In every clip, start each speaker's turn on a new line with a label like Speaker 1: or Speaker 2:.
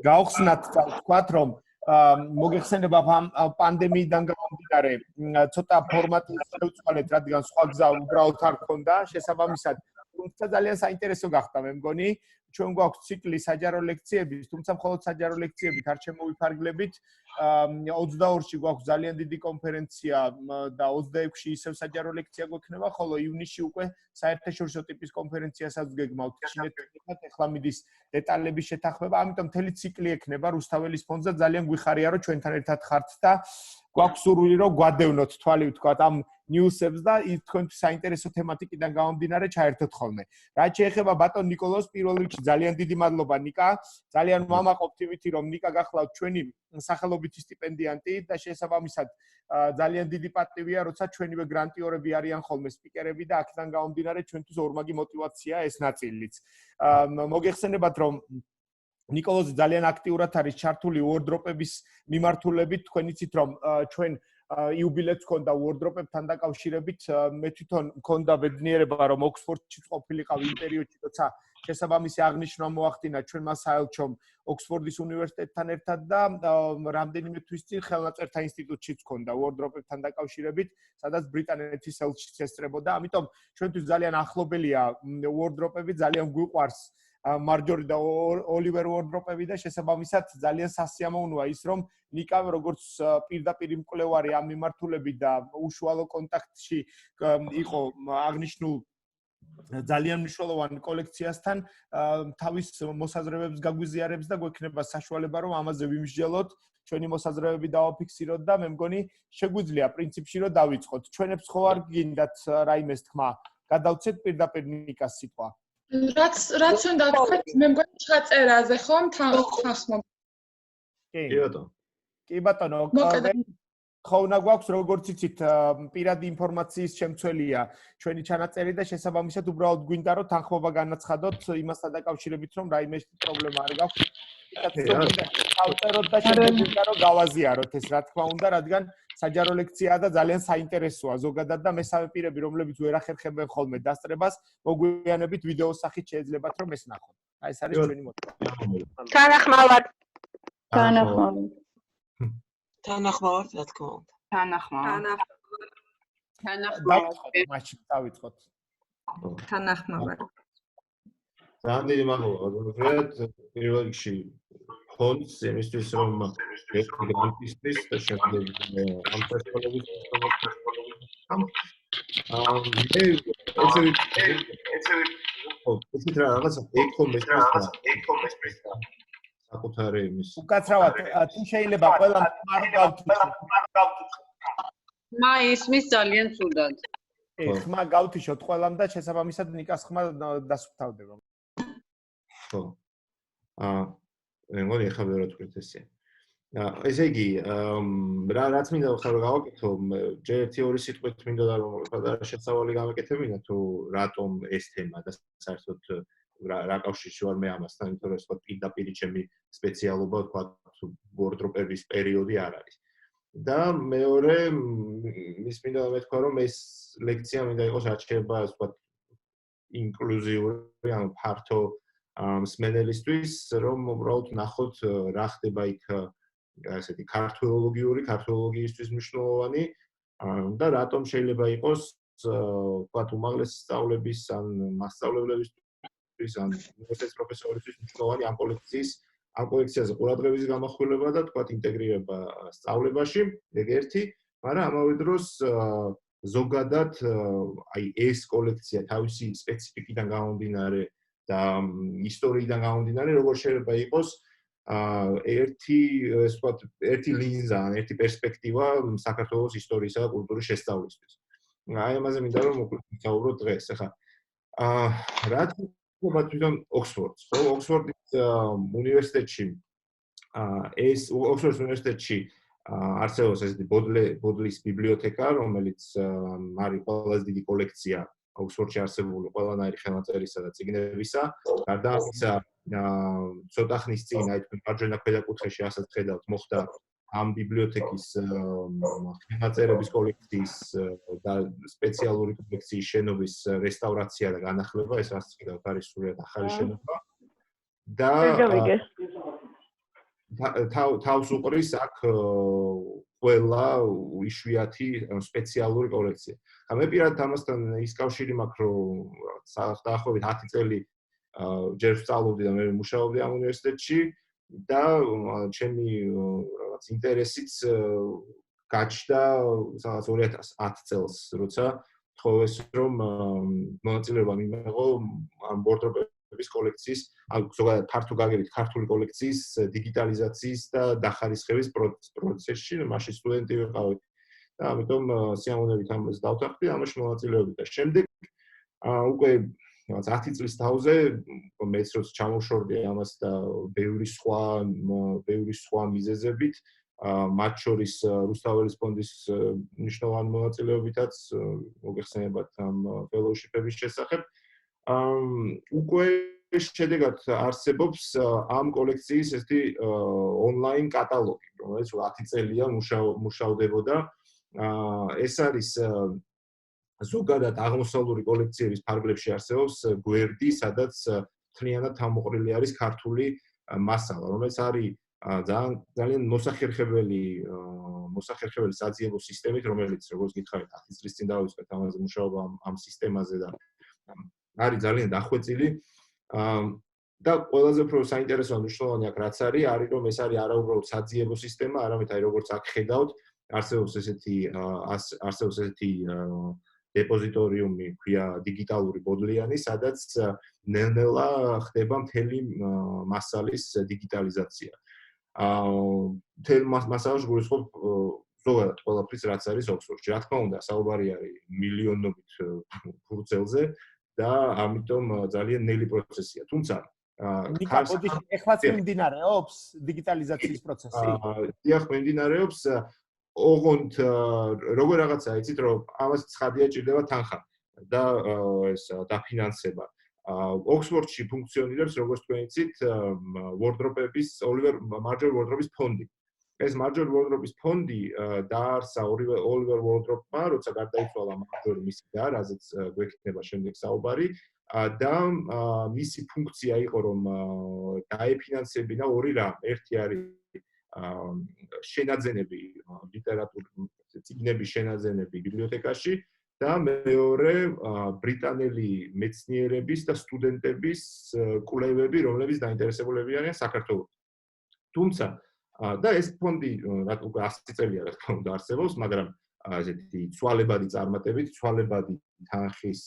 Speaker 1: გავხსნათ თქვათ რომ მოგეხსენება პანდემიიდან გამომდინარე ცოტა ფორმატი შევცვალეთ რადგან სხვა გზა უბრალოდ არ ქონდა შესაბამისად თუმცა ძალიან საინტერესო გახდა მე მგონი ჩვენ გვაქვს ციკლი საჯარო ლექციების თუმცა მხოლოდ საჯარო ლექციებით არ შემოვიფარგლებით 22-ში გვაქვს ძალიან დიდი კონფერენცია და 26-ში ისევ საჯარო ლექცია გვექნება ხოლო ივნისში უკვე საერთაშორისო ტიპის კონფერენციასაც გეგმავთ ჩინეთთან ეხლა მიდის დეტალების შეთანხმება ამიტომ მთელი ციკლი ექნება რუსთაველის ფონდზე ძალიან გვიხარია რომ ჩვენთან ერთად ხართ და გვაქვს სურვილი რომ გვადევნოთ თვალი ვთქვათ ამ ნიუსებს და თქვენთვის საინტერესო თემატიკიდან გამომდინარე ჩაერთოთ ხოლმე. რაც შეეხება ბატონ ნიკოლოზს პირველ რიგში ძალიან დიდი მადლობა ნიკა. ძალიან ვამაყობთ იმითი რომ ნიკა გახლავთ ჩვენი სახელობითი სტიპენდიანტი და შესაბამისად ძალიან დიდი პატივია როცა ჩვენივე გრანტიორები არიან ხოლმე სპიკერები და აქედან გამომდინარე ჩვენთვის ორმაგი мотиваცია ეს ნაწილიც. მოგეხსენებათ რომ ნიკოლოზი ძალიან აქტიურად არის ჩართული უორდროპების მიმართულებით თქვენ იცით რომ ჩვენ იუბილეც ქონდა უორდროპებთან დაკავშირებით მე თვითონ მქონდა ბედნიერება რომ ოქსფორდში ყოფილიყავ იმ პერიოდში როცა შესაბამისი აღნიშვნა მოახდინა ჩვენმა საელჩომ ოქსფორდის უნივერსიტეტთან ერთად და რამდენიმე თვის წინ ხელნაწერთა ინსტიტუტშიც ქონდა უორდროპებთან დაკავშირებით სადაც ბრიტანეთის ელჩიც ესწრებოდა ამიტომ ჩვენთვის ძალიან ახლობელია უორდროპები ძალიან გვიყვარს მარჯორი და ოლივერ უორდროპები და შესაბამისად ძალიან სასიამოვნოა ის რომ ნიკა როგორც პირდაპირ მკვლევარი ამ მიმართულებით და უშუალო კონტაქტში იყო აღნიშნულ ძალიან მნიშვნელოვან კოლექციასთან თავის მოსაზრებებს გაგვიზიარებს და გვექნება საშუალება რომ ამაზე ვიმსჯელოთ ჩვენი მოსაზრებები დავაფიქსიროთ და მე მგონი შეგვიძლია პრინციპში რომ დავიწყოთ ჩვენებს ხო არ გინდათ რაიმეს თქმა გადავცეთ პირდაპირ ნიკას სიტყვა
Speaker 2: რაც უნდა თქვით მე მგონი ჩაწერაზე ხომ თანხმობ
Speaker 1: კი ბატონო ხონა გვაქვს როგორც იცით პირადი ინფორმაციის შემცველია ჩვენი ჩანაწერი და შესაბამისად უბრალოდ გვინდა რომ თანხმობა განაცხადოთ იმასთან დაკავშირებით რომ რაიმე პრობლემა არ გაქვს ავტოროთ და შემდეგ გვინდა რომ გავაზიაროთ ეს რა თქმა უნდა რადგან საჯარო ლექციაა და ძალიან საინტერესოა ზოგადად და მესამე პირები რომლებიც ვერ ახერხებენ ხოლმე დასწრებას მოგვიანებით ვიდეოს სახით შეეძლებათ რომ ეს ნახოთ აი ეს არის ჩვენი მოტივაცია
Speaker 3: თანახმავართ
Speaker 4: თანახმავართ რა თქმა უნდა
Speaker 1: დავიწყოთ
Speaker 2: თანახმავართ
Speaker 5: ძალიან დიდი მადლობა პირველ რიგში ფონდს იმისთვის რომ გრანტისთვის და შემდეგ ამ პერსონალების ეს რა რაღაცა ეკომესტრეს საკუთარი იმის
Speaker 1: უკაცრავად თუ შეიძლება ყველა
Speaker 3: მა ისმის ძალიან ცუდად
Speaker 1: ხმა გავთიშოთ ყველამ და შესაბამისად ნიკას ხმა დასუფთავდება
Speaker 5: ხო მე მგონი ახლა ვერ ვთქვით ესე ესე იგი რაც მინდა ხარ გავაკეთო ჯერ ერთი ორი სიტყვით მინდა რომ შესავალი გამეკეთებინა თუ რატომ ეს თემა და საერთოდ რა კავშირში ვარ მე ამასთან იმიტომ რომ ეს პირდაპირ ჩემი სპეციალობა თქვა უორდროპების პერიოდი არ არის და მეორე ის მინდა მეთქვა რომ ეს ლექცია მინდა იყოს არჩევა თქვა ინკლუზიური ან ფართო მსმენელისთვის რომ უბრალოდ ნახოთ რა ხდება იქ ასეთი ქართულოგიისთვის მნიშვნელოვანი და რატომ შეიძლება იყოს თქვა უმაღლესი სწავლების ან მასწავლებლების ან უნივერსიტეტის პროფესორისთვის მნიშვნელოვანი ამ კოლექციაზე ყურადღების გამახვილება და თქვა ინტეგრირება სწავლებაში ეგ ერთი მაგრამ ამავე დროს ზოგადად აი ეს კოლექცია თავისი სპეციფიკიდან გამომდინარე და ისტორიიდან გამომდინარე როგორ შეიძლება იყოს ერთი ლინზა, ერთი პერსპექტივა საქართველოს ისტორიისა და კულტურის შესწავლისთვის. აი ამაზე მინდა რომ ვისაუბროთ დღეს. ახლა რა თქმა თვითონ ოქსფორდს, ხო, ოქსფორდის უნივერსიტეტში ოქსფორდის უნივერსიტეტში არსებობს ესეთი ბოდლის ბიბლიოთეკა, რომელიც არის ყველაზე დიდი კოლექცია ოქსფორდში არსებული ყველანაირი ხელნაწერისა და წიგნებისა. გარდა ამისა, ცოტა ხნის წინ აი თქვენ მარჯვენა ქვედა კუთხეში ასაც ხედავთ, მოხდა ამ ბიბლიოთეკის ხელნაწერების კოლექციის და სპეციალური კოლექციის შენობის რესტავრაცია და განახლება, ეს რაც ხედავთ არის სრულიად ახალი შენობა. და თავს უყრის აქ ყველა იშვიათი სპეციალური კოლექცია. მე პირადად ამასთან ის კავშირი მაქვს, რომ დაახლოებით 10 წელი ჯერ ვსწავლობდი და მე მუშაობდი ამ უნივერსიტეტში და ჩემი რაღაც ინტერესიც გაჩნდა სადღაც 2010 წელს, როცა თხოვეს რომ მონაწილეობა მიმეღო ამ ვორდროპების კოლექციის, ზოგადად ფართო გაგებით ქართული კოლექციის დიგიტალიზაციის და დახარისხების პროცესში, მაშინ სტუდენტი ვიყავი და ამიტომ სიამოვნებით ამას დავთანხმდი, ამაში მონაწილეობდი და შემდეგ უკვე 10 წლის თავზე მეც როცა ჩამოვშორდი ამას და ბევრი სხვა მიზეზებით მათ შორის რუსთაველის ფონდის მნიშვნელოვანი მონაწილეობითაც მოგეხსენებათ ამ fellowship-ების შესახებ. უკვე შედეგად არსებობს ამ კოლექციის ერთი ონლაინ კატალოგი, რომელიც 10 წელია მუშავდებოდა. ეს არის ზოგადად აღმოსავლური კოლექციების ფარგლებში არსებობს გვერდი, სადაც მთლიანად თავმოყრილი არის ქართული მასალა, რომელიც არის ძალიან მოსახერხებელი საძიებო სისტემით, რომელიც როგორც გითხარით 10 წლის წინ დავიწყეთ ამაზე მუშაობა ამ სისტემაზე და არის ძალიან დახვეწილი. და ყველაზე უფრო საინტერესო მნიშვნელოვანი აქ რაც არის რომ ეს არის არა უბრალოდ საძიებო სისტემა, არამედ აი როგორც აქ ხედავთ, არსებობს ესეთი დეპოზიტორიუმი, ქვია დიგიტალური ბოდლიანი, სადაც ნელ-ნელა ხდება მთელი მასალის დიგიტალიზაცია. მთელ მასალაში გულისხმობ ზოგადად ყველაფრის რაც არის ოქსფორდში. რა თქმა უნდა, საუბარი არის მილიონობით ფურცელზე და ამიტომ ძალიან ნელი პროცესია. თუმცა
Speaker 1: ნიკა, ეხლაც მიმდინარეობს დიგიტალიზაციის პროცესი?
Speaker 5: დიახ, მიმდინარეობს. ოღონდ როგორ რაღაცა იცით რომ ამას ცხადია ჭირდება თანხა და ეს დაფინანსება. ოქსფორდში ფუნქციონირებს როგორც თქვენ იცით ვორდროპების მარჯორ ვორდროპის ფონდი. ეს მარჯორ ვორდროპის ფონდი დაარსა ოლივერ ვორდროპმა, როცა გარდაიცვალა მარჯორი მისი და რაზეც გვექნება შემდეგ საუბარი და მისი ფუნქცია იყო რომ დაეფინანსებინა ორი რამ. ერთი არის შენაძენები, წიგნების შენაძენები ბიბლიოთეკაში და მეორე ბრიტანელი მეცნიერების და სტუდენტების კვლევები, რომლებიც დაინტერესებულები არიან საქართველოში. თუმცა და ეს ფონდი უკვე 100 წელია რა თქმა უნდა არსებობს, მაგრამ ესეთი ცვალებადი წარმატებით, ცვალებადი თანხის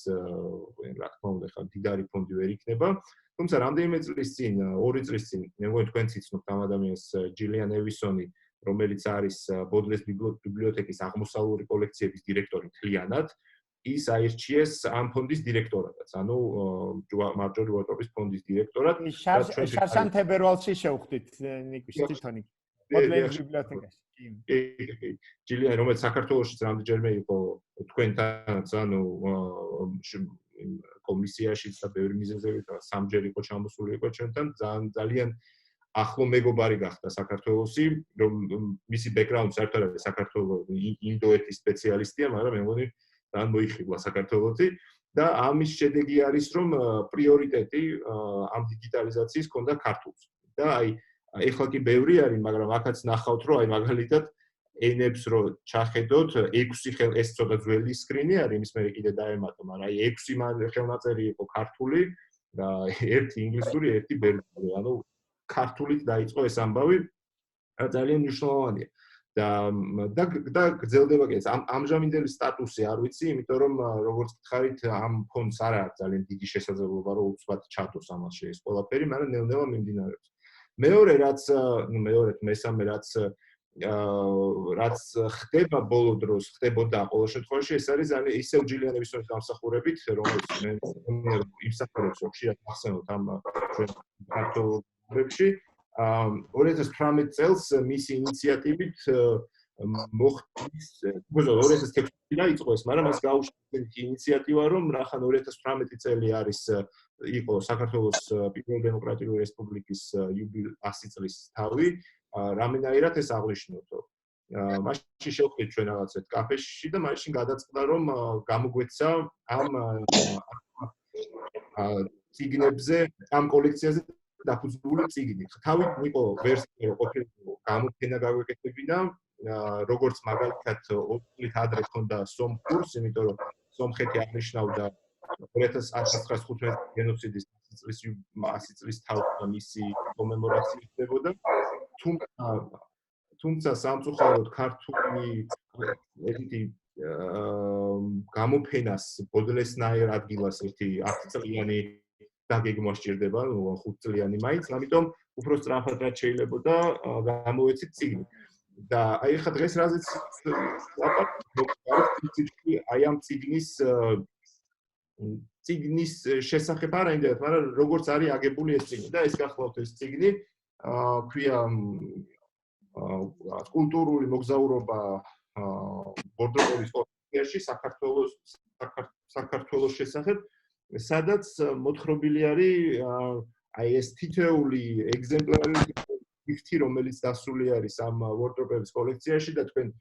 Speaker 5: რა თქმა უნდა ხა დიდარი ფონდი ვერ იქნება. თუმცა რამდენიმე წლის წინ, 2 წლის წინ, მე მგონი თქვენც იცნობთ ამ ადამიანს ჯილიან ევისონი, რომელიც არის ბოდლეს ბიბლიოთეკის აღმოსავლური კოლექციების დირექტორი მთლიანად, ის აირჩიეს ამ ფონდის დირექტორადაც, ანუ მარჯორი ვორდროპის ფონდის დირექტორად.
Speaker 1: შარშან თებერვალში შევხვდით ნიკვიშ თვითონი. ბოდლეს ბიბლიოთეკაში.
Speaker 5: კი. ჯილიან, რომელიც საქართველოშიც რამდენჯერმე იყო თქვენთანაც, ანუ კომისიაშიც და ბევრი მიზეზებით სამჯერ იყო ჩამოსული იყო ჩვენთან, ძალიან ახლო მეგობარი გახდა საქართველოსი, რომ მისი ბექგრაუნდი საერთოდ არის საქართველოს ინდოეთის სპეციალისტია, მაგრამ მე მგონი ძალიან მოიხიბლა საქართველოსი და ამის შედეგი არის, რომ პრიორიტეტი ამ დიგიტალიზაციის ჰქონდა ქართულს. და აი ეხლა კი ბევრი არის, მაგრამ აქაც ნახავთ, რომ აი მაგალითად ენებს რო ჩახედოთ 6 ეს ცოტა ძველი სკრინი არის, იმის მერე კიდე დაემატო, მაგრამ აი 6 ხელნაწერი იყო ქართული და 1 ინგლისური, 1 ბერძნული, ანუ ქართულით დაიწყო ეს ამბავი, ძალიან მნიშვნელოვანია. და გრძელდება კი ეს ამჟამინდელი სტატუსი არ ვიცი, იმიტომ რომ როგორც გითხარით, ამ ფონდს არ აქვს ძალიან დიდი შესაძლებლობა რომ უცბად ჩადოს ამაში ეს ყველაფერი, მაგრამ ნელ-ნელა მიმდინარეობს. მეორე მესამე რაც ხდება ბოლო დროს, ხდებოდა ყოველ შემთხვევაში, ეს არის ისევ ჯილიან ევისონის დამსახურებით, რომელიც მე იმსახურებს ხშირად ახსენოთ ამ ჩვენ ქართულებში. 2018 წელს მისი ინიციატივით მოხდის 2016 დაიწყო ეს, მაგრამ ეს გაუშვეს ინიციატივა, რომ რახან 2018 წელი იყო საქართველოს პირველი დემოკრატიული რესპუბლიკის 100 წლის თავი, რამენაირად ეს აღნიშნულო. მაშინ შევხვდით ჩვენ რაღაცეთ კაფეში და მაშინ გადაწყდა, რომ გამოგვეცა ამ ციგნებზე, ამ კოლექციაზე დაფუძნებული წიგნი. თავით იყო ვერსია რო ყოფილიყო გამოფენა გაგვეკეთებინა, როგორც მაგალითად 20 წლით ადრე ჰქონდა სომხურს, იმიტომ რომ სომხეთი აღნიშნავდა 1915 გენოციდის 100 წლის თავი მისი კომემორაცია ხდებოდა. თუმცა სამწუხაროდ ქართული ერთი გამოფენას ბოდლესნაირ ადგილას ერთი 10 წლიანი დაგეგმვა სჭირდება, 5 წლიანი მაინც, ამიტომ უფრო სწრაფად რაც შეიძლებოდა გამოვეცით წიგნი. და აი ხა დღეს რაზეც აი ამ წიგნის შესახებ არ აინტერესებს, მაგრამ როგორც არის აგებული ეს წიგნი და ეს გახლავთ ეს წიგნი, ქვია კულტურული მოგზაურობა ბორდოების კოლექციაში საქართველოს შესახებ, სადაც მოთხრობილი არის აი ეს თითოეული ეგზემპლარი იქთი, რომელიც დასული არის ამ ვორდროპების კოლექციაში და თქვენ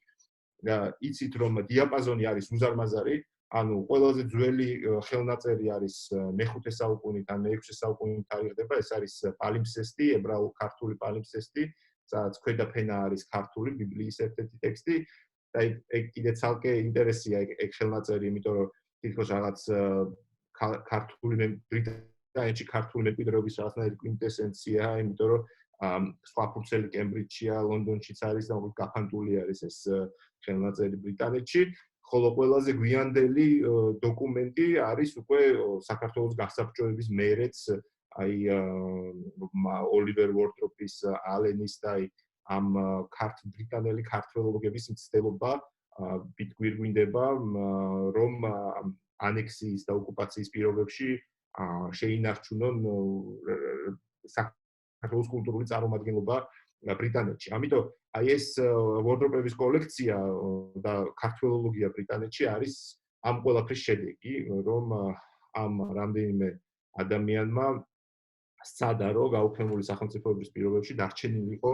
Speaker 5: იცით რომ დიაპაზონი არის უზარმაზარი, ანუ ყველაზე ძველი ხელნაწერი არის მე-5 საუკუნით ან მე-6 საუკუნით თარიღდება, ეს არის პალიმპსესტი, ებრაულ-ქართული პალიმპსესტი, სადაც ქვედაფენა არის ქართული ბიბლიის ერთ-ერთი ტექსტი და ეგ კიდე ცალკე ინტერესია ეგ ხელნაწერი, იმიტომ რომ თითქოს რაღაც ქართული ბრიტანეთში ქართული მემკვიდრეობის რაღაცნაირი კვინტესენცია, იმიტომ რომ სხვა ფურცელი კემბრიჯშია, ლონდონშიც არის და უფრო გაფანტული არის ეს ხელნაწერი ბრიტანეთში, ხოლო ყველაზე გვიანდელი დოკუმენტი არის უკვე საქართველოს გასაბჭოების მერეც, აი ოლივერ ვორდროპის, ალენის და ამ ბრიტანელი ქართველოგების მცდელობა გვირგვინდება, რომ ანექსიის და ოკუპაციის პირობებში შეინარჩუნონ საქართველოს კულტურული წარმომადგენლობა ბრიტანეთში. ამიტომ აი ეს ვორდროპების კოლექცია და ქართველოლოგია ბრიტანეთში არის ამ ყველაფრის შედეგი, რომ ამ რამდენიმე ადამიანმა სცადა, რომ გაუქმებული სახელმწიფოების პირობებში დარჩენილიყო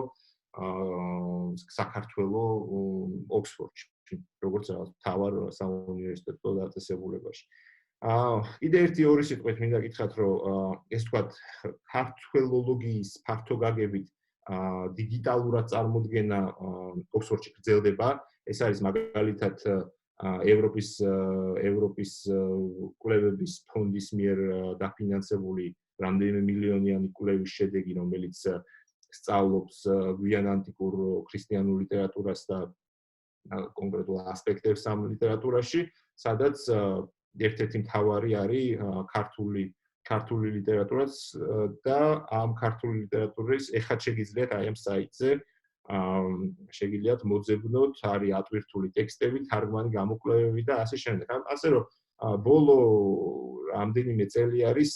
Speaker 5: საქართველო ოქსფორდში, როგორც მთავარ საუნივერსიტეტო დაწესებულებაში. კიდე ორი სიტყვით მინდა გითხრათ, რომ ეს თქვათ ქართველოლოგიის ფართო გაგებით დიგიტალურად წარმოდგენა ოქსფორდში გრძელდება. ეს არის მაგალითად ევროპის კვლევების ფონდის მიერ დაფინანსებული რამდენიმე მილიონიანი კვლევის შედეგი, რომელიც სწავლობს გვიან ანტიკურ ქრისტიანულ ლიტერატურას და კონკრეტულ ასპექტებს ამ ლიტერატურაში, სადაც ერთ-ერთი მთავარი არის ქართული ლიტერატურაც და ამ ქართული ლიტერატურის ეხლა შეგიძლიათ აი ამ საიტზე შეგიძლიათ მოძებნოთ, არის ატვირთული ტექსტები, თარგმანი გამოკვლევები და ასე შემდეგ. ასე რომ ბოლო რამდენიმე წელი არის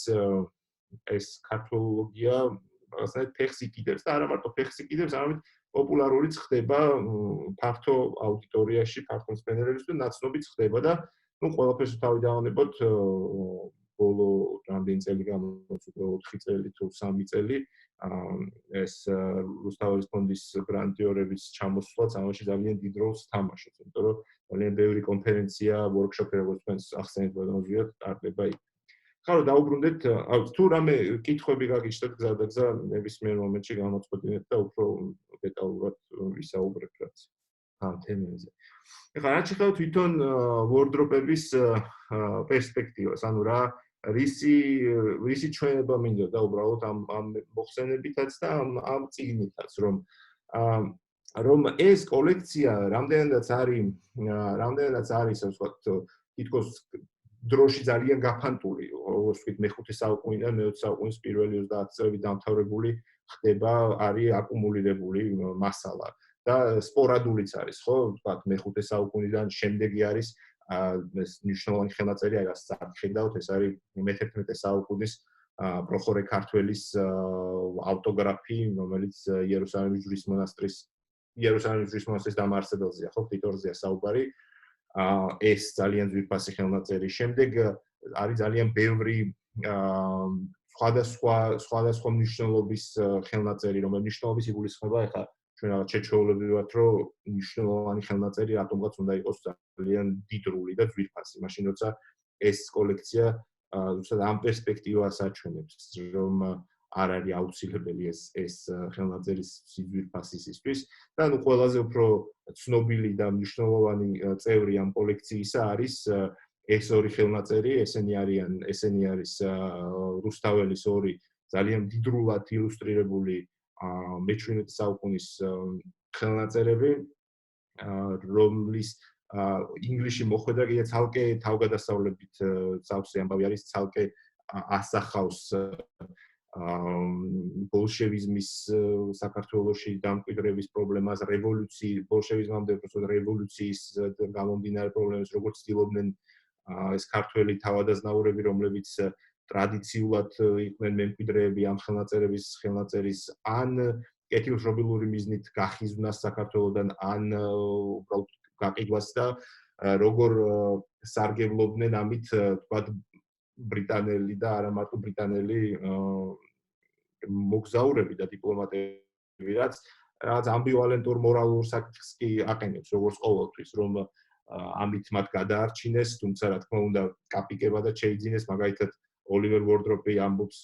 Speaker 5: ეს ქართველოლოგია რაღაცნაირად ფეხს იკიდებს და არა მარტო ფეხს იკიდებს, არამედ პოპულარულიც ხდება ფართო აუდიტორიაში, ფართო მსმენელებს და ნაცნობიც ხდება და ყველაფერს თავი დავანებოთ ბოლო რამდენი წელი გამოწვევ 4 წელი თუ 3 წელი ეს რუსთავის ფონდის გრანტიორების ჩამოსვლაც ამაში ძალიან დიდ როლს თამაშობს, იმიტომ რომ ძალიან ბევრი კონფერენცია, ვორქშოპი, როგორც თქვენ ახსენეთ ბატონო, ტარდება იქ. ხარო დაუბრუნდეთ, თუ რამე კითხვები გაგიჩნდათ გზადაგზა ნებისმიერ მომენტში გამოწყვეტინეთ და უფრო დეტალურად ვისაუბრებთ რაც ამ თემებზე. ეხლა რაც შეეხება თვითონ ვორდროპების პერსპექტივას, ანუ რისი ჩვენება მინდოდა უბრალოდ ამ მოხსენებითაც და ამ წიგნითაც, რომ ეს კოლექცია რამდენადაც არის, ასე ვთქვათ, თითქოს დროში ძალიან გაფანტული, როგორც ვთქვით, მე-5 საუკუნიდან მე-20 საუკუნის პირველი 30 წლები დამთავრებული ხდება, არის აკუმულირებული მასალა და სპორადულიც არის, ხო, ვთქვათ, მე-5 საუკუნიდან შემდეგი არის ეს მნიშვნელოვანი ხელნაწერი, რასაც ხედავთ, ეს არის მე-11 საუკუნის პროხორე ქართველის ავტოგრაფი, რომელიც იერუსალიმის ჯვრის მონასტრის დამაარსებელზეა, ხო, ტიტორზეა საუბარი. ეს ძალიან ძვირფასი ხელნაწერი. შემდეგ არის ძალიან ბევრი სხვადასხვა მნიშვნელობის ხელნაწერი, რომელიც მნიშვნელობის იგულისხმება, ეხლა ჩვენ რაღაც შეჩვეულები ვართ, რომ მნიშვნელოვანი ხელნაწერი რატომღაც უნდა იყოს ძალიან დიდრული და ძვირფასი. მაშინ როცა ეს კოლექცია ზუსტად ამ პერსპექტივას აჩვენებს, რომ არ არის აუცილებელი ეს ხელნაწერის სიძვირფასისისთვის და ნუ ყველაზე უფრო ცნობილი და მნიშვნელოვანი წევრი ამ კოლექციისა არის ეს ორი ხელნაწერი, ესენი არის რუსთაველის ორი ძალიან მდიდრულად ილუსტრირებული მე-17 საუკუნის ხელნაწერები, რომლის ინგლისში მოხვედრა კიდე ცალკე თავგადასავლებით სავსე ამბავი არის, ცალკე ასახავს ბოლშევიზმის საქართველოში დამკვიდრების პრობლემას, ბოლშევიზმამდე რევოლუციის გამომდინარე პრობლემებს, როგორც ცდილობდნენ ეს ქართველი თავადაზნაურები, რომლებიც ტრადიციულად იყვნენ მემკვიდრეები ამ ხელნაწერის ან კეთილშობილური მიზნით გახიზვნას საქართველოდან, ან უბრალოდ გაყიდვას და როგორ სარგებლობდნენ ამით თქვათ ბრიტანელი და არა მარტო ბრიტანელი მოგზაურები და დიპლომატები, რაც ამბივალენტურ მორალურ საკითხს კი აყენებს, როგორც ყოველთვის, რომ ამით მათ გადაარჩინეს, თუმცა რა თქმა უნდა, კაპიკება და შეიძინეს, მაგალითად ოლივერ ვორდროპი ამბობს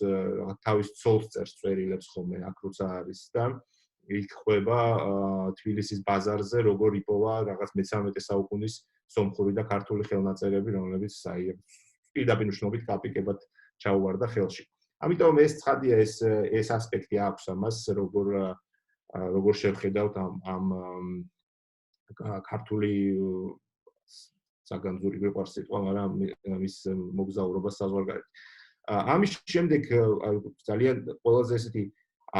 Speaker 5: თავის ცოლს წერს წერილებს ხოლმე, აქ როცა არის და იქ ხვება თბილისის ბაზარზე, როგორ იპოვა რაღაც მე-13 საუკუნის სომხური და ქართული ხელნაწერები, რომლებიც პირდაპირ მნიშვნელობით კაპიკებად ჩაუვარდა ხელში. ამიტომ ეს ცხადია, ეს ასპექტი აქვს ამას, როგორ შევხედავთ ამ ქართული საგანძური გვიყვარს სიტყვა, მაგრამ მის მოგზაურობას საზღვარგარეთ. ამის შემდეგ ძალიან ყველაზე ესეთი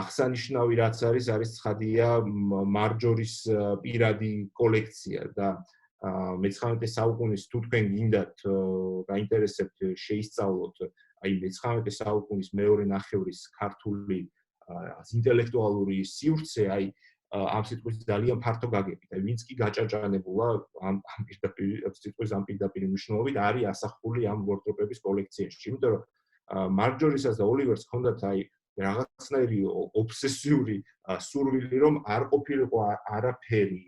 Speaker 5: აღსანიშნავი რაც არის ცხადია მარჯორის პირადი კოლექცია და მე-19 საუკუნის თუ თქვენ გინდათ გაინტერესებთ შეისწავლოთ აი მე-19 საუკუნის მეორე ნახევრის ქართული ინტელექტუალური სივრცე, აი ამ სიტყვის ძალიან ფართო გაგებით. აი ვინც კი გაჭაჭანებულა ამ პირდაპირ მნიშვნელობით არის ასახული ამ ვორდროპების კოლექციაში. იმიტომ რომ მარჯორისაც და ოლივერს ჰქონდათ აი რაღაცნაირი ობსესიური სურვილი, რომ არ ყოფილიყო არაფერი,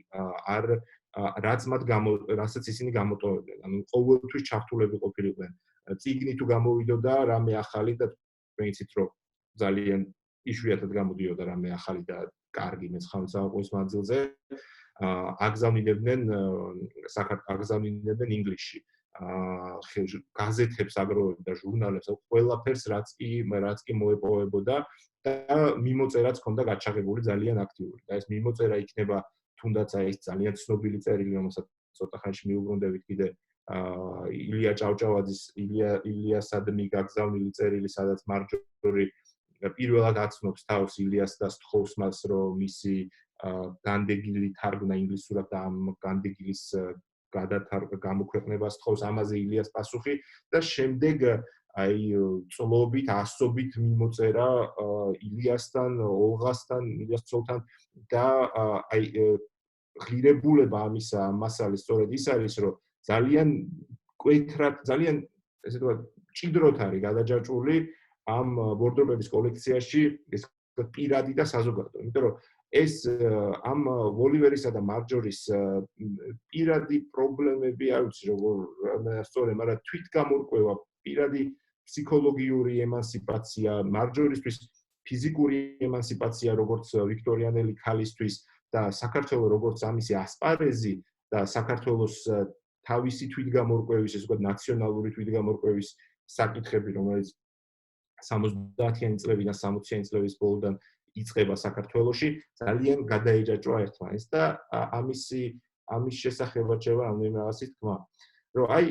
Speaker 5: რასაც ისინი გამოტოვებდნენ. ანუ ყოველთვის ჩართულები ყოფილიყვნენ. წიგნი თუ გამოვიდოდა რამე ახალი და თქვენ იცით რომ ძალიან იშვიათად გამოდიოდა რამე ახალი და კარგი მე-19 საუკუნის მანძილზე, აგზავნინებდნენ ინგლისში. გაზეთებს აგროვებდა და ჟურნალებს, ყველაფერს რაც კი მოეპოვებოდა და მიმოწერაც ჰქონდა გაჩაღებული ძალიან აქტიური. და ეს მიმოწერა იქნება თუნდაც აი ეს ძალიან ცნობილი წერილი, რომელსაც ცოტა ხანში მიუბრუნდებით კიდე ილია ჭავჭავაძის ილიასადმი გაგზავნილი წერილი, სადაც მარჯორი პირველად აცნობს თავს ილიას და სთხოვს მას, რომ მისი განდეგილი თარგმნა ინგლისურად და ამ განდეგილის გამოქვეყნებას თხოვს, ამაზე ილიას პასუხი და შემდეგ აი წლობით, ასობით მიმოწერა ილიასთან, ოლღასთან, ილიას ცოლთან და აი ღირებულება ამისა მასალის სწორედ ის არის, რომ ძალიან კვეთრად, ძალიან ესე ვთქვათ, ჭიდროთ არის გადაჯაჭვული ამ ვორდროპების კოლექციაში ეს პირადი და საზოგადო. იმიტომ რომ ეს ამ ოლივერისა და მარჯორის პირადი პრობლემები, არ ვიცი როგორ სწორედ, მაგრამ თვითგამორკვევა, პირადი ფსიქოლოგიური ემანსიპაცია, მარჯორისთვის ფიზიკური ემანსიპაცია, როგორც ვიქტორიანელი ქალისთვის და საქართველოს როგორც ამისი ასპარეზი და საქართველოს თავისი თვითგამორკვევის, ესე ვთქვათ, ნაციონალური თვითგამორკვევის საკითხები, რომელიც 70-იანი წლებიდან 60-იანი წლების ბოლოდან იწყება საქართველოში, ძალიან გადაეჯაჭვა ერთმანეთს და ამის შესახებაც შევა რამდენიმე რაღაცის თქმა. რომ აი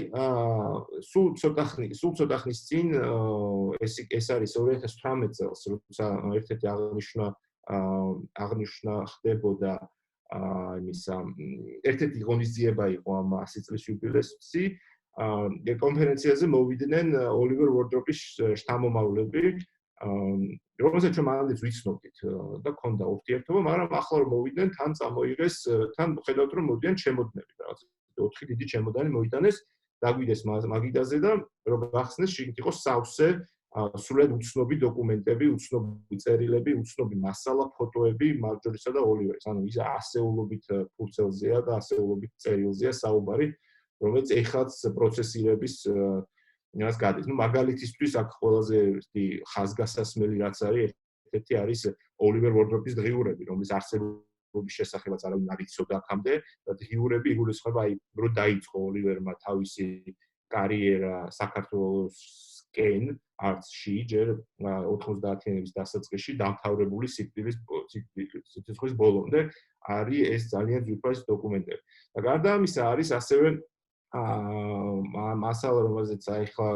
Speaker 5: სულ ცოტა ხნის წინ ეს არის 2018 წელს, როცა ერთ-ერთი აღნიშვნა ხდებოდა იმისა ერთ-ერთი ღონისძიება იყო ამ 100 წლის იუბილეში. კონფერენციაზე მოვიდნენ ოლივერ ვორდროპის შთამომავლები, რომელსაც ჩვენ მანამდეც ვიცნობდით და ქონდა ურთიერთობა, მაგრამ ახლა რომ მოვიდნენ, თან წამოიღეს, თან ხედავთ რომ მოდიან ჩემოდნები, რაღაც 4 დიდი ჩემოდანი მოიტანეს, დაგვიდეს მაგიდაზე და რომ გახსნეს შიგნით იყოს სავსე სრულად უცნობი დოკუმენტები, უცნობი წერილები, უცნობი მასალა, ფოტოები მარჯორისა და ოლივერის. ანუ ის ასეულობით ფურცელზეა და ასეულობით წერილზეა საუბარი, რომელიც ეხლაც პროცესირების იმას გადის. ნუ მაგალითისთვის აქ ყველაზე ხაზგასასმელი რაც არის, ერთი არის ოლივერ ვორდროპის დღიურები, რომლის არსებობის შესახებაც არავინ არ იცოდა აქამდე და დღიურები იგულისხმება აი რო დაიწყო ოლივერმა თავისი კარიერა საქართველოსკენ არცში ჯერ 90-იანების დასაწყისში დამთავრებული სიცოცხლის ბოლომდე არის ეს ძალიან ძვირფას დოკუმენტები. და გარდა ამისა არის ასევე მასალა რომელზეც ახლა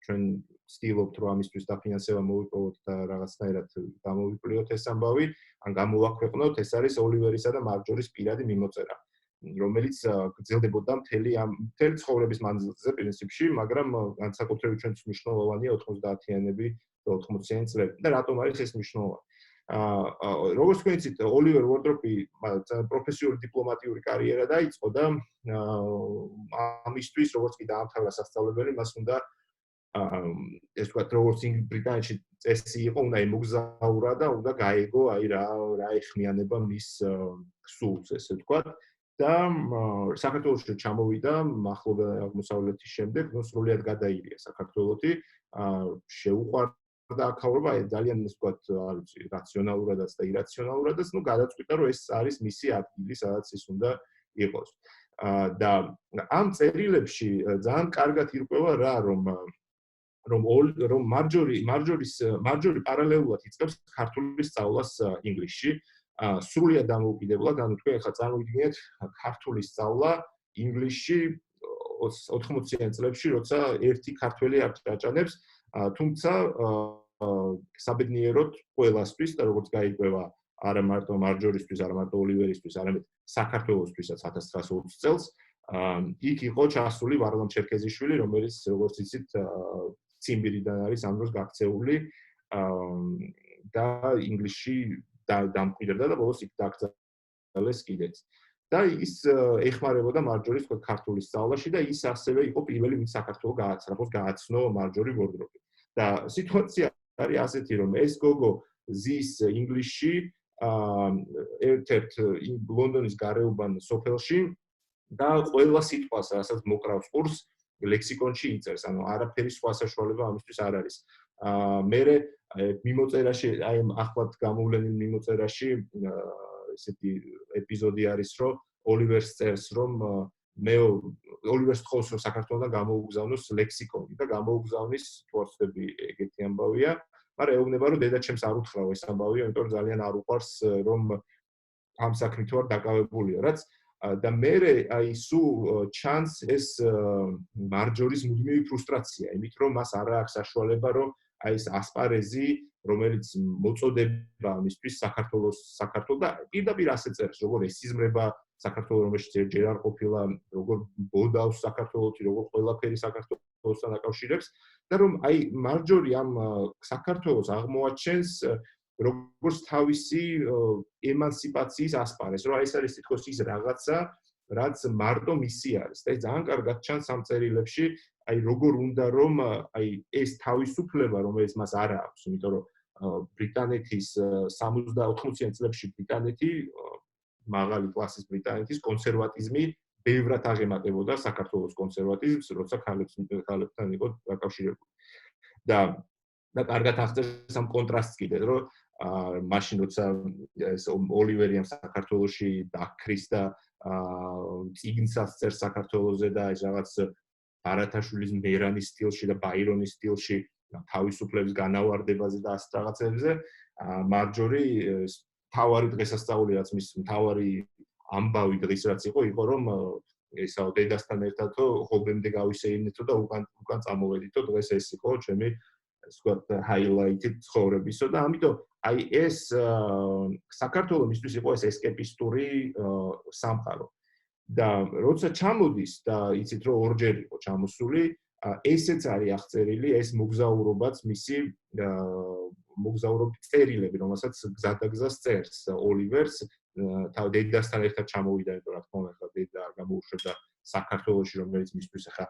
Speaker 5: ჩვენ ვცდილობთ რომ ამისთვის დაფინანსება მოვიპოვოთ და რაღაცნაირად გამოვიკვლიოთ ეს ამბავი, ან გამოვაქვეყნოთ, ეს არის ოლივერისა და მარჯორის პირადი მიმოწერა, რომელიც გრძელდებოდა მთელი ცხოვრების მანძილზე პრინციპში, მაგრამ განსაკუთრებით ჩვენთვის მნიშვნელოვანია 90-იანები და 80-იანი წლები. და რატომ არის ეს მნიშვნელოვანი? როგორც თქვენ იცით, ოლივერ ვორდროპი პროფესიული დიპლომატიური კარიერა დაიწყო და ამისთვის როგორც კი დაამთავრა სასწავლებელი, მას უნდა ეს ვთქვათ, როგორც ბრიტანეთში წესი იყო, უნდა ემოგზაურა და უნდა გაეგო აი რა ეხმიანება მის სულს, ესე ვთქვათ. და საქართველოში ჩამოვიდა მახლობელ აღმოსავლეთის შემდეგ, ნუ სრულიად გადაირია საქართველოში, შეუყვარდა აქაურობა, ძალიან ისე ვთქვათ, არ ვიცი, რაციონალურადაც და ირაციონალურადაც, ნუ გადაწყვიტა, რომ ეს არის მისი ადგილი, სადაც ის უნდა იყოს. და ამ წერილებში ძალიან კარგად ირკვევა რა, რომ მარჯორი პარალელურად იწყებს ქართული სწავლას ინგლისში. სრულიად დამოუკიდებლად, ანუ თქვენ ახლა წარმოვიდგინეთ ქართული სწავლა ინგლისში 80-იან წლებში, როცა ერთი ქართველი არ დაჭანებს, თუმცა საბედნიეროდ ყველასთვის და როგორც გაიკვევა არა მარტო მარჯორისთვის, არა მარტო ოლივერისთვის, არამედ საქართველოსთვისაც 1920 წელს, იქ იყო ჩასული ვარლამ ჩერქეზიშვილი, რომელიც როგორც იცით, ციმბირიდან არის ამ დროს გაქცეული და ინგლისში დამკვიდრდა და ბოლოს იქ დაკრძალეს კიდეც. და ის ეხმარებოდა მარჯორის ქართული სწავლაში და ის ასევე იყო პირველი, ვინც საქართველოს გააცნო მარჯორი ვორდროპი. და სიტუაცია არის ასეთი, რომ ეს გოგო ზის ინგლისში ერთ-ერთ ლონდონის გარეუბან სოფელში და ყველა სიტყვას, რასაც მოკრავს ყურს, ლექსიკონში იწერს, ანუ არაფერი სხვა საშუალება ამისთვის არ არის. მერე მიმოწერაში, აი ახლად გამოვლენილ მიმოწერაში ესეთი ეპიზოდი არის, რომ ოლივერს წერს, რომ ოლივერს თხოვს, რომ საქართველოსთან გამოუგზავნოს ლექსიკონი და გამოუგზავნის თორსები ეგეთი ამბავია, მაგრამ ეუბნება, რომ დედაჩემს არ უთხრა ეს ამბავი, იმიტომ რომ ძალიან არ უყვარს, რომ ამ საქმით ვარ დაკავებულია, რაც და მერე აი სულ ჩანს ეს მარჯორის მუდმივი ფრუსტრაცია, იმით რომ მას არ აქვს საშუალება, რომ აი ეს ასპარეზი, რომელიც მოწოდება მისთვის საქართველოს და პირდაპირ ასე წერს, როგორ ესიზმრება საქართველოს, რომელშიც ჯერ არ ყოფილა, როგორ ბოდავს საქართველოსი, როგორ ყველაფერი საქართველოსთან აკავშირებს და რომ აი მარჯორი ამ საქართველოს აღმოაჩენს როგორც თავისი ემანსიპაციის ასპარეზს, რომ ეს არის თითქოს ის რაღაცა, რაც მარტო მისი არის. და ეს ძალიან კარგად ჩანს ამ წერილებში, აი როგორ უნდა რომ აი ეს თავისუფლება, რომელიც მას არ აქვს, იმიტომ რომ ბრიტანეთის 80-იან წლებში ბრიტანეთი, მაღალი კლასის ბრიტანეთის კონსერვატიზმი ბევრად აღემატებოდა საქართველოს კონსერვატიზმს, როცა ქალებთან იყო დაკავშირებული. და კარგად აღწერს ამ კონტრასტს კიდე, რომ მაშინ როცა ეს ოლივერი ამ საქართველოში დაქრის და წიგნსაც წერს საქართველოზე და ეს რაღაც ბარათაშვილის მერანის სტილში და ბაირონის სტილში თავისუფლების განავარდებაზე და ასეთ რაღაცებზე, მარჯორი თავარი დღესასწაული რაც მის თავარი ამბავი დღის რაც იყო, რომ ესაო დედასთან ერთად ხობემდე გავისეირნეთო და უკან წამოვედითო, დღეს ეს იყო ჩემი ეს ვთქვათ ჰაილაიტი ცხოვრებისო და ამიტომ აი ეს საქართველოს მისთვის იყო ეს ესკეპისტური სამყარო. და როცა ჩამოდის და იცით რომ ორჯერ იყო ჩამოსული, ესეც არის აღწერილი, ეს მოგზაურობაც მისი მოგზაურობის წერილები, რომელსაც გზადაგზას წერს ოლივერს, თავ დედასთან ერთად ჩამოვიდა, იმიტომ რა თქმა უნდა, დედა არ გამოუშვებდა საქართველოში, რომელიც მისთვის ახლა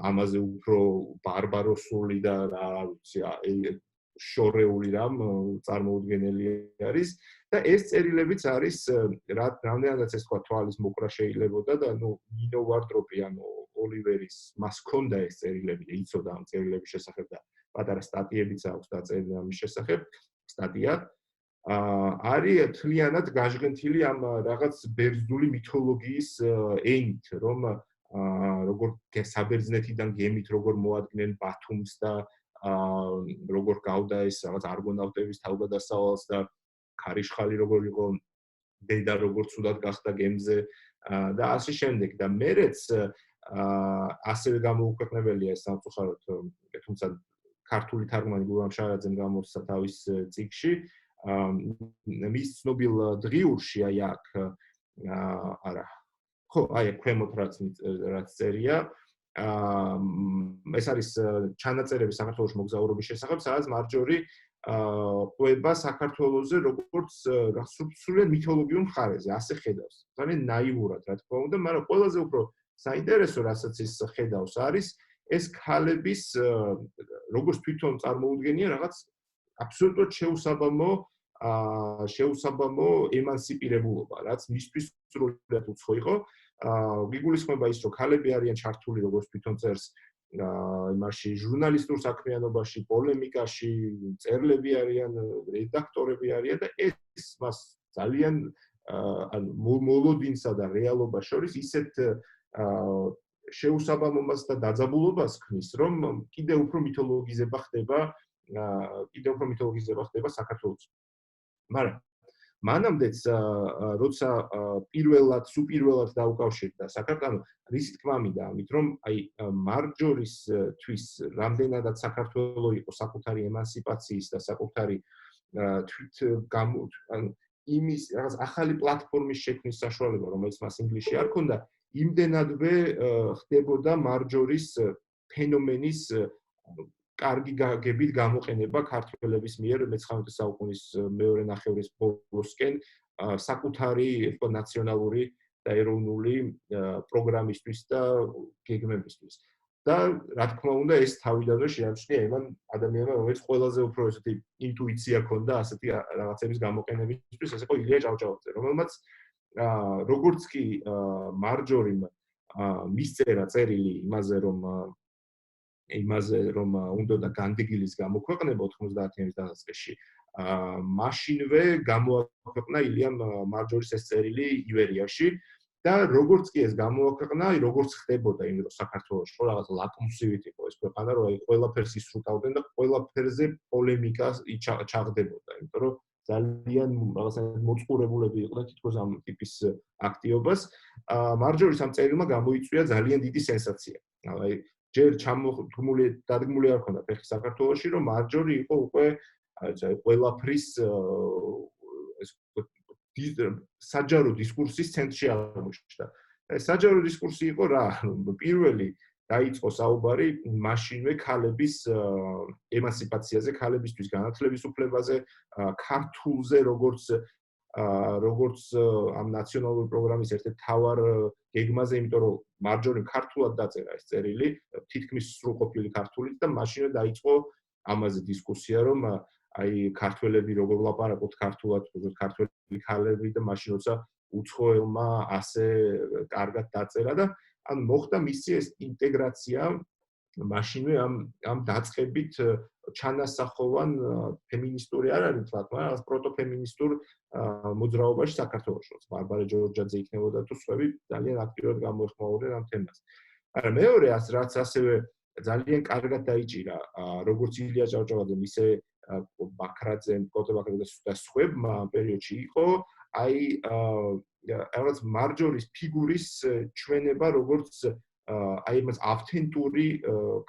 Speaker 5: ამაზე უფრო ბარბაროსული და რა ვიცი, შორეული რამ წარმოუდგენელი არის და ეს წერილებიც არის რამდენადაც ეს თქვა თვალის მოკრა შეიძლებოდა და ნინო ვარდროპი ანუ ოლივერის მას ჰქონდა ეს წერილები, იცოდა ამ წერილების შესახებ და პატარა სტატიებიც აქვს დაწერილი ამის შესახებ, სტატია. არის თლიანად გაჟღენთილი ამ რაღაც ბერძნული მითოლოგიის ენით, რომ როგორ საბერძნეთიდან გემით როგორ მოადგნენ ბათუმს და როგორ გავდა ეს რაღაც არგონავტების თავგადასავალს და ქარიშხალი როგორ იყო დედა როგორ ცუდად გახდა გემზე და ასე შემდეგ და მერეც ასევე გამოუქვეყნებელია ეს სამწუხაროდ თუმცა ქართული თარგმანი გურამ შარაძემ გამოსცა თავის წიგნში მის ცნობილ დღიურში აი აქ არა ხო აი ქვემოთ რაც წერია ეს არის ჩანაწერები საქართველოს მოგზაურობის შესახებ სადაც მარჯორი ყვება საქართველოზე როგორც სრულიად მითოლოგიურ მხარეზე ასე ხედავს ძალიან ნაივურად რა თქმა უნდა მაგრამ ყველაზე უფრო საინტერესო რასაც ის ხედავს არის ეს ქალების როგორც თვითონ წარმოუდგენია რაღაც აბსოლუტურად შეუსაბამო ემანსიპირებულობა რაც მისთვის სრულიად უცხო იყო გიგულისხმება ის რომ ქალები არიან ჩართული როგორც თვითონ წერს იმაში ჟურნალისტურ საქმიანობაში, პოლემიკაში, წერლები არიან, რედაქტორები არიან და ეს მას ძალიან მოლოდინსა და რეალობას შორის ისეთ შეუსაბამობას და დაძაბულობას ქმნის, რომ კიდევ უფრო მითოლოგიზება ხდება საქართველოს. მაგრამ მანამდეც როცა სუპირველად დაუკავშირდა საქართველოს რის თქმა მინდა ამით რომ აი მარჯორისთვის რამდენადაც საქართველოს იყო საკუთარი ემანსიპაციის და საკუთარი თვით იმის რაღაც ახალი პლატფორმის შექმნის საშუალება რომელიც მას ინგლისში არ ქონდა იმდენადვე ხდებოდა მარჯორის ფენომენის კარგი გაგებით გამოყენება ქართველების მიერ მე-19 საუკუნის მეორე ნახევრის ბოლოსკენ საკუთარი ნაციონალური და ეროვნული პროგრამისთვის და გეგმებისთვის. და რა თქმა უნდა ეს თავიდანვე შეამჩნია იმან ადამიანმა რომელიც ყველაზე უფრო ესეთი ინტუიცია ჰქონდა ასეთი რაღაცების გამოყენებისთვის ეს იყო ილია ჭავჭავაძე რომელმაც როგორც კი მარჯორიმ მისწერა წერილი იმაზე რომ უნდა განდეგილის გამოქვეყნება 90-იანის დასაწყისში მაშინვე გამოაქვეყნა ილიამ მარჯორის ეს წერილი ივერიაში და როგორც კი ეს გამოაქვეყნა, როგორც ხდებოდა იმ დროს საქართველოს ხო რაღაც ლაკმუსივით იყო ეს ქვეყანა, რომ აი ყველაფერს ისრუტავდნენ და ყველაფერზე პოლემიკა ჩაღდებოდა, იმიტომ რომ ძალიან რაღაცა მოწყურებულები იყვნენ თითქოს ამ ტიპის აქტივობას. მარჯორის ამ წერილმა გამოიწვია ძალიან დიდი სენსაცია. აი ჯერ დადგმული არ ქონდა ფეხი საქართველოში, რომ მარჯორი იყო უკვე ყველაფრის საჯარო დისკურსის ცენტრში აღმოჩნდა. საჯარო დისკურსი იყო რა, პირველი დაიწყო საუბარი მაშინვე ქალების ემანსიპაციაზე, ქალებისთვის განათლების უფლებაზე, ქართულზე როგორც ამ ნაციონალური პროგრამის ერთ-ერთ მთავარ გეგმაზე, იმიტომ რომ მარჯორიმ ქართულად დაწერა ეს წერილი, თითქმის სრულყოფილი ქართულით და მაშინვე დაიწყო ამაზე დისკუსია, რომ აი ქართველები როგორ ვლაპარაკობთ ქართულად, როგორც ქართველი ქალები და მაშინ როცა უცხოელმა ასე კარგად დაწერა და ან მოხდა მისი ეს ინტეგრაცია მაშინვე ამ დაწყებით ჩანასახოვან ფემინისტური არ არის თქვა, მაგრამ პროტოფემინისტურ მოძრაობაში საქართველოს. ბარბარე ჯორჯაძე იქნებოდა თუ სხვები ძალიან აქტიურად გამოეხმაურნენ ამ თემას. მაგრამ მეორე რაც ასევე ძალიან კარგად დაიჭირა როგორც ილია ჭავჭავაძემ ისე ბაქრაძემ, კოტე ბაქრაძე და სხვებმა ამ პერიოდში იყო აი რაღაც მარჯორის ფიგურის ჩვენება როგორც აი მას ავთენტური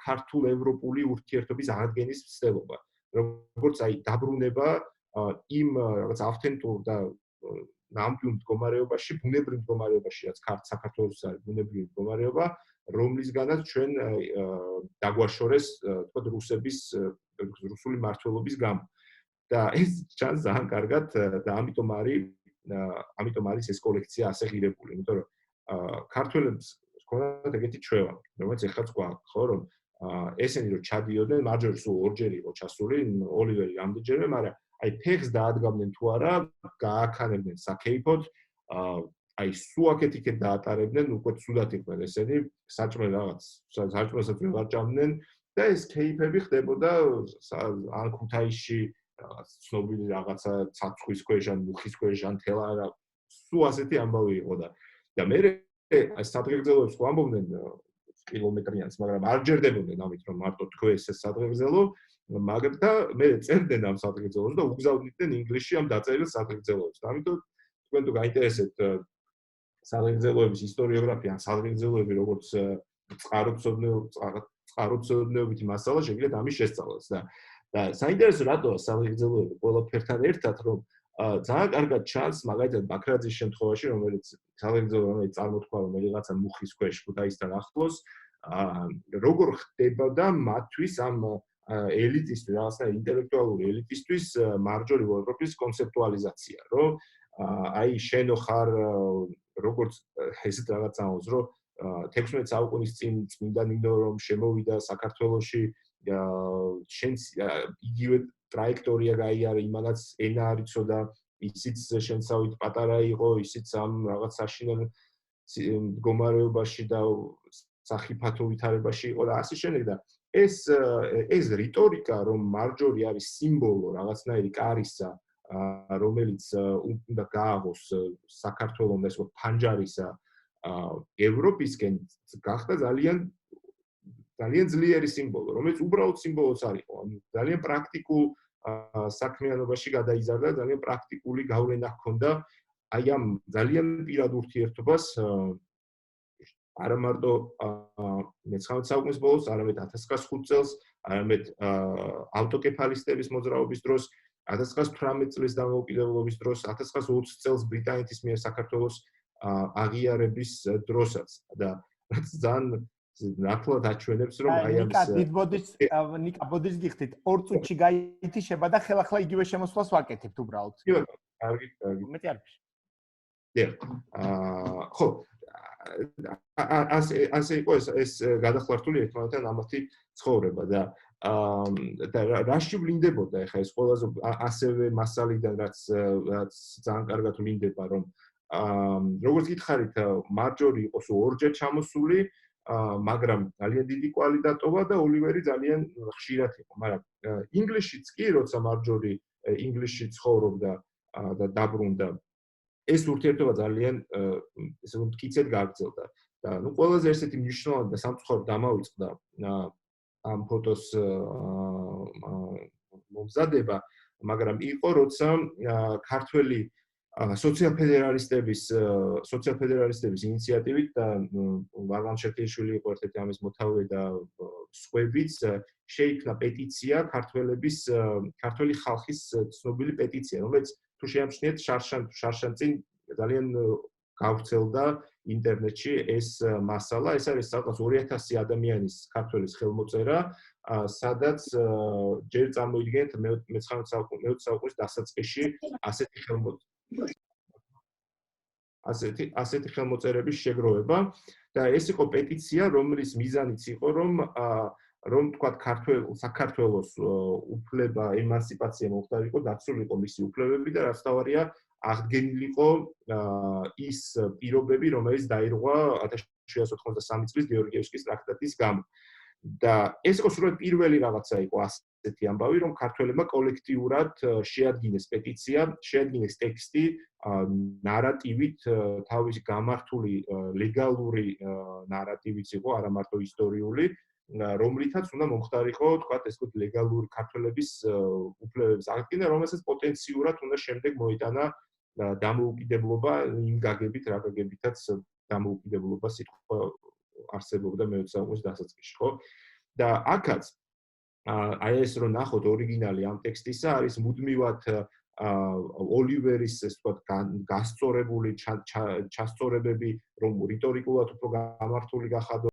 Speaker 5: ქართულ-ევროპული ურთიერთობის აღდგენის მცდელობა. როგორც აი დაბრუნება იმ რაღაც ავთენტურ და ნამდვილ მდგომარეობაში, ბუნებრივ მდგომარეობაში, რაც საქართველოს არის ბუნებრივი მდგომარეობა, რომლისგანაც ჩვენ დაგვაშორეს, თქვა რუსების რუსული მართლობის გამო. და ეს ჩანს ძალიან კარგად და ამიტომ არის ეს კოლექცია ასე ღირებული, იმიტომ რომ ქართველებს ჰქონდათ ეგეთი ჩვევა, რომელიც ეხლაც გვაქვს, ხო, რომ ესენი რომ ჩადიოდნენ, მარჯორი სულ ორჯერ იყო ჩასული, ოლივერი რამდენჯერმე, მაგრამ აი ფეხს დაადგამდნენ თუ არა, გააქანებდნენ საქეიფოდ, აი სულ აქეთ-იქეთ დაატარებდნენ, უკვე ცუდად იყვნენ ესენი, საჭმელ რაღაც, საჭმელსაც ვეღარ ჭამდნენ და ეს кейფები ხდებოდა ან ქუთაისში რაღაც ცნობილი რაღაცა ცაცხვის ქვეშ ან მუხის ქვეშ ან თელა რა სულ ასეთი ამბავი იყო და მე ეს სადღეგრძელოებს ხო ამბობდნენ კილომეტრიანს, მაგრამ არ ჯერდებოდნენ ამით რომ მარტო თქვენ ეს სადღეგრძელო, მაგრამ და მე წერდნენ ამ სადღეგრძელოს და უგზავნიდნენ ინგლისში ამ დაწერილ სადღეგრძელოებს. ამიტომ თქვენ თუ გაინტერესებთ სადღეგრძელოების ისტორიოგრაფია, ან სადღეგრძელოები როგორც წყაროწოდნეობითი მასალა შეგიძლიათ ამის შესწავლას და საინტერესო რატოა სადღეგრძელოები ყველაფერთან ერთად რომ ძალიან კარგად ჩანს მაგალითად ბაქრაძის შემთხვევაში რომელიც სადღეგრძელო რომელიც წარმოთქვა რომ რაღაცა მუხის ქვეშ ქუთაისთან ახლოს როგორ ხდებოდა მათთვის ამ ელიტისტვის რაღაცა ინტელექტუალური ელიტისტვის მარჯვენა ევროპის კონცეპტუალიზაცია რომ აი შენ ხარ როგორც ესეთ რაღაც ამბობს რომ 16 საუკუნის წინ წმინდა ნინო რომ შემოვიდა საქართველოში შენს იგივე ტრაექტორია გაიარა იმანაც ენა არ იცოდა ისიც შენსავით პატარა იყო ისიც ამ რაღაც საშინელ მდგომარეობაში და სახიფათო ვითარებაში იყო და ასე შემდეგ და ეს რიტორიკა რომ მარჯორი არის სიმბოლო რაღაცნაირი კარისა რომელიც უნდა გააღოს საქართველოს და ეს ფანჯარისა ევროპისკენ გახდა ძალიან ძლიერი სიმბოლო, რომელიც უბრალოდ სიმბოლოც არ იყო. ძალიან პრაქტიკულ საქმიანობაში გადაიზარდა, ძალიან პრაქტიკული გავლენა ჰქონდა აი ამ ძალიან პირად ურთიერთობას არა მარტო 19 საუკუნის ბოლოს, არამედ 1905 წელს, არამედ ავტოკეფალისტების მოძრაობის დროს, 1918 წლის დამოუკიდებლობის დროს, 1920 წელს ბრიტანეთის მიერ საქართველოს აღიარების დროსაც და რაც ძალიან ნათლად აჩვენებს რომ აი ამ
Speaker 1: ნიკა ბოდიშ გიხდით 2 წუთში გაითიშება და ხელახლა იგივე შემოსვლას ვაკეთებთ უბრალოდ.
Speaker 5: კი ბატონო, კარგი.
Speaker 1: მეტი არ არის.
Speaker 5: ხო ასე იყო ეს გადახლართული ერთმანეთთან ამათი ცხოვრება და რაში ვლინდებოდა ეხა ეს ყველაზე ასევე მასალიდან რაც ძალიან კარგად ვლინდება რომ როგორც გითხარით მარჯორი იყოს ორჯერ ჩამოსული მაგრამ ძალიან დიდი კვალი დატოვა და ოლივერი ძალიან ხშირად იყო მაგრამ ინგლისშიც კი როცა მარჯორი ინგლისში ცხოვრობდა და დაბრუნდა ეს ურთიერთობა ძალიან ესე რომ მტკიცედ გაგრძელდა და ნუ ყველაზე ესეთი მნიშვნელოვანი და სამწუხაროდ დამავიწყდა ამ ფოტოს მომზადება მაგრამ იყო როცა ქართველი სოციალ-ფედერალისტების ინიციატივით და ვარლამ შერტიშვილი იყო ერთ-ერთი ამის მოთავე და სხვებიც შეიქმნა პეტიცია ქართველი ხალხის ცნობილი პეტიცია რომელიც თუ შეამჩნიეთ შარშანწინ ძალიან გავრცელდა ინტერნეტში ეს მასალა ეს არის საკუთარ 2000 ადამიანის ქართველის ხელმოწერა სადაც ჯერ წარმოიდგენთ მე-19 საუკუნის დასაწყისში ასეთი ხელმოწერების შეგროვება და ეს იყო პეტიცია რომლის მიზანიც იყო რომ თქვა საქართველოს უფლება ემანსიპაცია მოხდარიყო დაცულიყო მისი უფლებები და რაც თავარია აღდგენილიყო ის პირობები რომელიც დაირღვა 1793 წლის გეორგიევსკის ტრაქტატის გამო და ეს იყო სულ პირველი რაღაცა იყო ასეთი ამბავი რომ ქართველებმა კოლექტიურად შეადგინეს პეტიცია შეადგინეს ტექსტი ნარატივით თავისი გამართული ლეგალური ნარატივიც იყო არა მარტო ისტორიული რომლითაც უნდა მომხდარიყო თქვა ეს ხო ლეგალური ქართველების უფლებების აღდგენა რომელსაც პოტენციურად უნდა შემდეგ მოიტანა დამოუკიდებლობა იმ გაგებით რა გაგებითაც დამოუკიდებლობა სიტყვა არსებობდა მე-20 საუკუნის დასაწყისში ხო და აქაც აი ეს რომ ნახოთ ორიგინალი ამ ტექსტისა არის მუდმივად ოლივერის ეს თქვა გასწორებული ჩასწორებები რომ რიტორიკულად უფრო გამართული გახადო